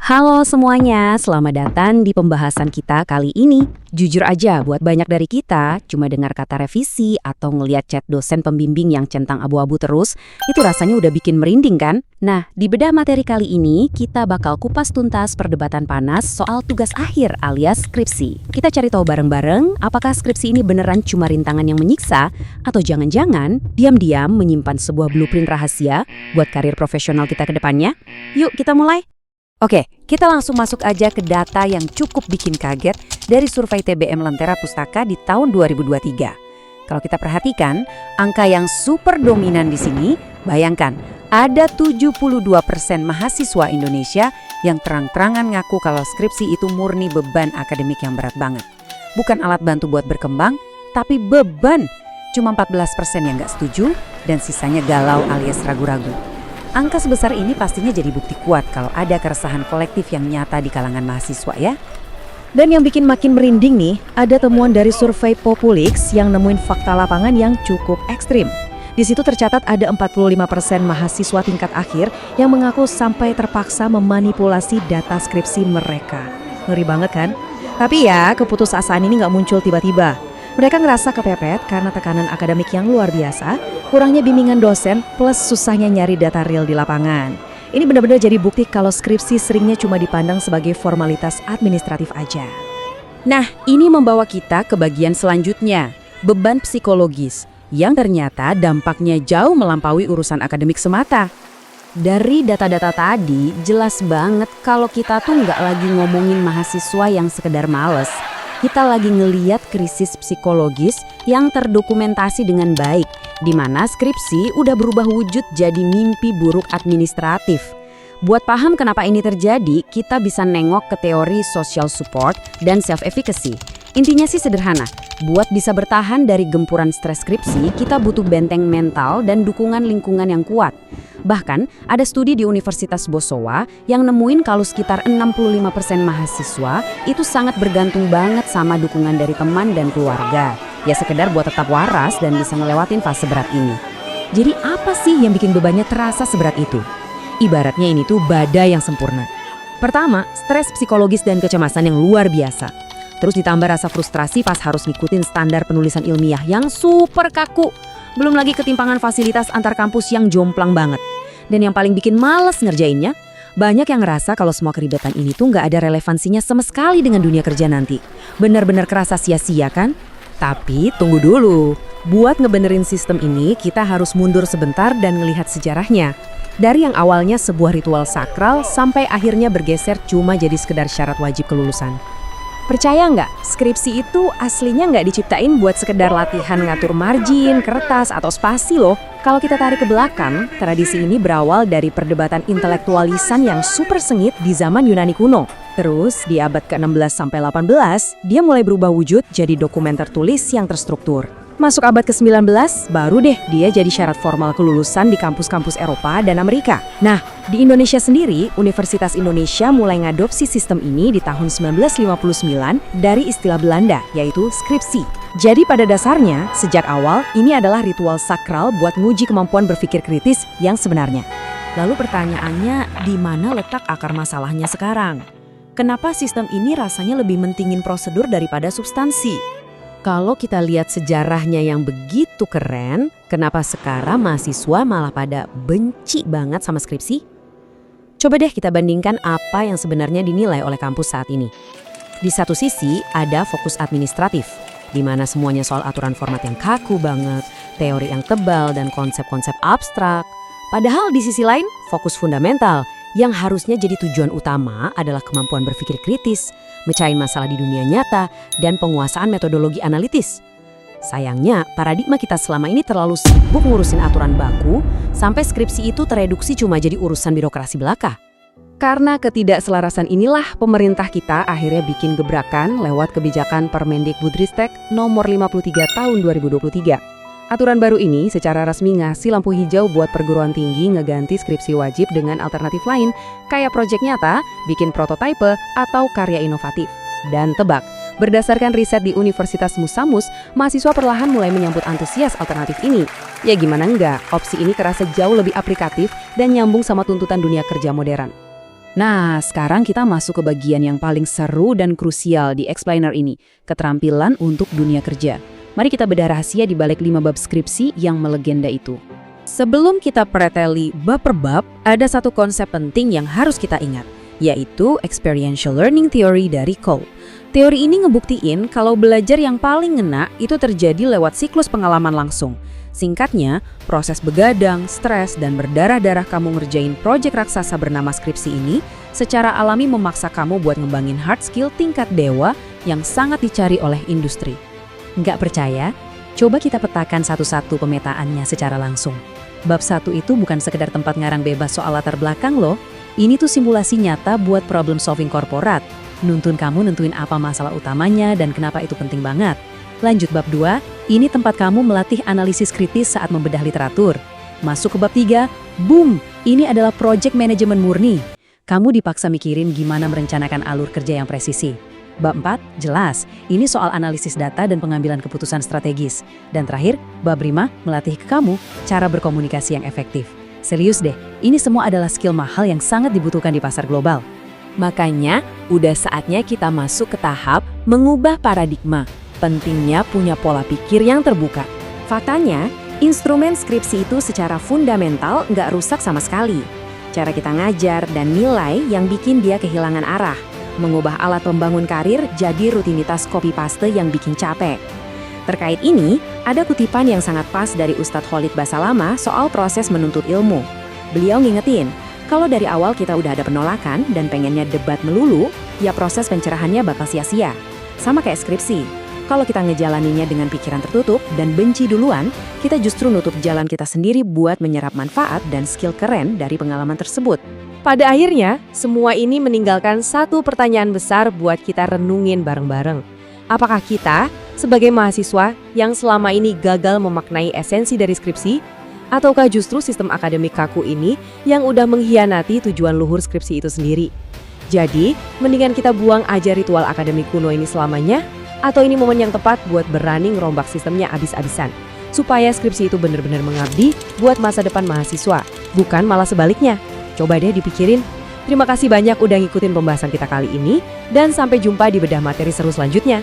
Halo semuanya, selamat datang di pembahasan kita kali ini. Jujur aja, buat banyak dari kita, cuma dengar kata revisi atau ngeliat chat dosen pembimbing yang centang abu-abu terus, itu rasanya udah bikin merinding kan? Nah, di bedah materi kali ini, kita bakal kupas tuntas perdebatan panas soal tugas akhir alias skripsi. Kita cari tahu bareng-bareng, apakah skripsi ini beneran cuma rintangan yang menyiksa, atau jangan-jangan diam-diam menyimpan sebuah blueprint rahasia buat karir profesional kita ke depannya? Yuk kita mulai! Oke, kita langsung masuk aja ke data yang cukup bikin kaget dari survei TBM Lentera Pustaka di tahun 2023. Kalau kita perhatikan, angka yang super dominan di sini, bayangkan ada 72% mahasiswa Indonesia yang terang-terangan ngaku kalau skripsi itu murni beban akademik yang berat banget. Bukan alat bantu buat berkembang, tapi beban. Cuma 14% yang nggak setuju dan sisanya galau alias ragu-ragu. Angka sebesar ini pastinya jadi bukti kuat kalau ada keresahan kolektif yang nyata di kalangan mahasiswa ya. Dan yang bikin makin merinding nih, ada temuan dari survei Populix yang nemuin fakta lapangan yang cukup ekstrim. Di situ tercatat ada 45% mahasiswa tingkat akhir yang mengaku sampai terpaksa memanipulasi data skripsi mereka. Ngeri banget kan? Tapi ya, keputusasaan ini nggak muncul tiba-tiba. Mereka ngerasa kepepet karena tekanan akademik yang luar biasa, kurangnya bimbingan dosen, plus susahnya nyari data real di lapangan. Ini benar-benar jadi bukti kalau skripsi seringnya cuma dipandang sebagai formalitas administratif aja. Nah, ini membawa kita ke bagian selanjutnya, beban psikologis, yang ternyata dampaknya jauh melampaui urusan akademik semata. Dari data-data tadi, jelas banget kalau kita tuh nggak lagi ngomongin mahasiswa yang sekedar males. Kita lagi ngeliat krisis psikologis yang terdokumentasi dengan baik, di mana skripsi udah berubah wujud jadi mimpi buruk administratif. Buat paham kenapa ini terjadi, kita bisa nengok ke teori social support dan self-efficacy. Intinya sih sederhana, buat bisa bertahan dari gempuran stres skripsi, kita butuh benteng mental dan dukungan lingkungan yang kuat. Bahkan, ada studi di Universitas Bosowa yang nemuin kalau sekitar 65% mahasiswa itu sangat bergantung banget sama dukungan dari teman dan keluarga. Ya sekedar buat tetap waras dan bisa ngelewatin fase berat ini. Jadi apa sih yang bikin bebannya terasa seberat itu? Ibaratnya ini tuh badai yang sempurna. Pertama, stres psikologis dan kecemasan yang luar biasa. Terus ditambah rasa frustrasi pas harus ngikutin standar penulisan ilmiah yang super kaku. Belum lagi ketimpangan fasilitas antar kampus yang jomplang banget. Dan yang paling bikin males ngerjainnya, banyak yang ngerasa kalau semua keribetan ini tuh nggak ada relevansinya sama sekali dengan dunia kerja nanti. Benar-benar kerasa sia-sia kan? Tapi tunggu dulu, buat ngebenerin sistem ini kita harus mundur sebentar dan ngelihat sejarahnya. Dari yang awalnya sebuah ritual sakral sampai akhirnya bergeser cuma jadi sekedar syarat wajib kelulusan. Percaya nggak, skripsi itu aslinya nggak diciptain buat sekedar latihan ngatur margin, kertas, atau spasi loh. Kalau kita tarik ke belakang, tradisi ini berawal dari perdebatan intelektualisan yang super sengit di zaman Yunani kuno. Terus, di abad ke-16 sampai 18, dia mulai berubah wujud jadi dokumen tertulis yang terstruktur. Masuk abad ke-19, baru deh dia jadi syarat formal kelulusan di kampus-kampus Eropa dan Amerika. Nah, di Indonesia sendiri, Universitas Indonesia mulai ngadopsi sistem ini di tahun 1959 dari istilah Belanda, yaitu skripsi. Jadi pada dasarnya, sejak awal, ini adalah ritual sakral buat nguji kemampuan berpikir kritis yang sebenarnya. Lalu pertanyaannya, di mana letak akar masalahnya sekarang? Kenapa sistem ini rasanya lebih mentingin prosedur daripada substansi? Kalau kita lihat sejarahnya yang begitu keren, kenapa sekarang mahasiswa malah pada benci banget sama skripsi? Coba deh kita bandingkan apa yang sebenarnya dinilai oleh kampus saat ini. Di satu sisi ada fokus administratif, di mana semuanya soal aturan format yang kaku banget, teori yang tebal dan konsep-konsep abstrak. Padahal di sisi lain, fokus fundamental yang harusnya jadi tujuan utama adalah kemampuan berpikir kritis, mecahin masalah di dunia nyata, dan penguasaan metodologi analitis. Sayangnya, paradigma kita selama ini terlalu sibuk ngurusin aturan baku, sampai skripsi itu tereduksi cuma jadi urusan birokrasi belaka. Karena ketidakselarasan inilah pemerintah kita akhirnya bikin gebrakan lewat kebijakan Permendikbudristek nomor 53 tahun 2023. Aturan baru ini secara resmi ngasih lampu hijau buat perguruan tinggi ngeganti skripsi wajib dengan alternatif lain, kayak proyek nyata, bikin prototipe, atau karya inovatif. Dan tebak, berdasarkan riset di Universitas Musamus, mahasiswa perlahan mulai menyambut antusias alternatif ini. Ya gimana enggak, opsi ini kerasa jauh lebih aplikatif dan nyambung sama tuntutan dunia kerja modern. Nah, sekarang kita masuk ke bagian yang paling seru dan krusial di explainer ini, keterampilan untuk dunia kerja. Mari kita bedah rahasia di balik 5 bab skripsi yang melegenda itu. Sebelum kita preteli bab per bab, ada satu konsep penting yang harus kita ingat, yaitu experiential learning theory dari Cole. Teori ini ngebuktiin kalau belajar yang paling ngena itu terjadi lewat siklus pengalaman langsung. Singkatnya, proses begadang, stres, dan berdarah-darah kamu ngerjain proyek raksasa bernama skripsi ini secara alami memaksa kamu buat ngembangin hard skill tingkat dewa yang sangat dicari oleh industri. Nggak percaya? Coba kita petakan satu-satu pemetaannya secara langsung. Bab 1 itu bukan sekedar tempat ngarang bebas soal latar belakang loh. Ini tuh simulasi nyata buat problem solving korporat. Nuntun kamu nentuin apa masalah utamanya dan kenapa itu penting banget. Lanjut bab 2, ini tempat kamu melatih analisis kritis saat membedah literatur. Masuk ke bab 3, boom, ini adalah project management murni. Kamu dipaksa mikirin gimana merencanakan alur kerja yang presisi. Bab 4, jelas, ini soal analisis data dan pengambilan keputusan strategis. Dan terakhir, bab 5, melatih ke kamu cara berkomunikasi yang efektif. Serius deh, ini semua adalah skill mahal yang sangat dibutuhkan di pasar global. Makanya, udah saatnya kita masuk ke tahap mengubah paradigma. Pentingnya punya pola pikir yang terbuka. Faktanya, instrumen skripsi itu secara fundamental nggak rusak sama sekali. Cara kita ngajar dan nilai yang bikin dia kehilangan arah. Mengubah alat pembangun karir jadi rutinitas copy-paste yang bikin capek. Terkait ini, ada kutipan yang sangat pas dari Ustadz Khalid Basalamah soal proses menuntut ilmu. Beliau ngingetin, kalau dari awal kita udah ada penolakan dan pengennya debat melulu, ya proses pencerahannya bakal sia-sia. Sama kayak skripsi. Kalau kita ngejalaninnya dengan pikiran tertutup dan benci duluan, kita justru nutup jalan kita sendiri buat menyerap manfaat dan skill keren dari pengalaman tersebut. Pada akhirnya, semua ini meninggalkan satu pertanyaan besar buat kita renungin bareng-bareng. Apakah kita, sebagai mahasiswa yang selama ini gagal memaknai esensi dari skripsi, ataukah justru sistem akademik kaku ini yang udah mengkhianati tujuan luhur skripsi itu sendiri? Jadi, mendingan kita buang aja ritual akademik kuno ini selamanya, atau ini momen yang tepat buat berani ngerombak sistemnya abis-abisan, supaya skripsi itu benar-benar mengabdi buat masa depan mahasiswa, bukan malah sebaliknya. Coba deh dipikirin. Terima kasih banyak udah ngikutin pembahasan kita kali ini, dan sampai jumpa di bedah materi seru selanjutnya.